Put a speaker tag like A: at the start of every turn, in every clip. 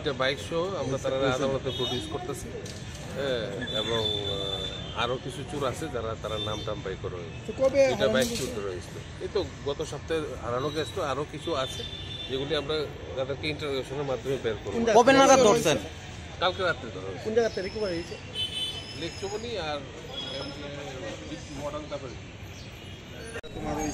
A: 2টা বাইক সহ আমরা তারা আদালতে প্রডিউস করতেছি এবং আরো কিছু চোর আছে তারা নাম টাম বাই করে 2টা বাইক চুর করা হয়েছিল। এই তো গত সপ্তাহে হারানো গেছে, তো আরো কিছু আছে যেগুলি আমরা তাদেরকে ইন্টারোগেশনের মাধ্যমে বের করবো।
B: কবে নাগাদ ধরছেন?
A: কালকে রাত্রে ধরা হয়েছে।
C: কোন জায়গাতে রিকভারি হয়েছে?
A: লেকচুমনি আর মডার্ন তারপরে
C: তোমার ওই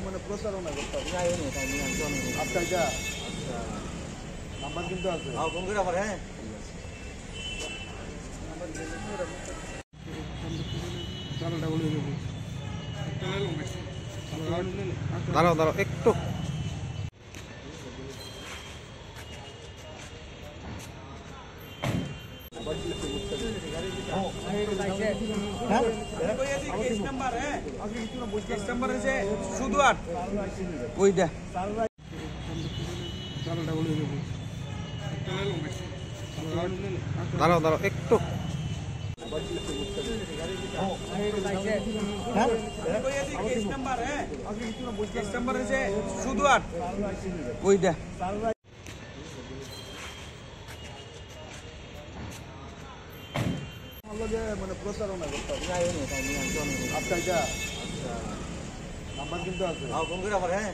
C: মানে প্রচারণা করতে হবে। আচ্ছা এটা নাম্বার কিন্তু আছে, ফোন করে আবার। হ্যাঁ
B: দাঁড়াও দাঁড়াও একটু। দাঁড়াও দাঁড়াও একটু।
C: মানে প্রচারণা করতে হবে। আচ্ছা এটা নাম্বার কিন্তু আছে, ফোন করে আবার। হ্যাঁ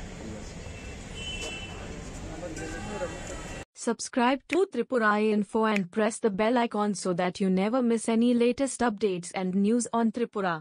D: Subscribe to Tripura Info and press the bell icon so that you never miss any latest updates and news on Tripura.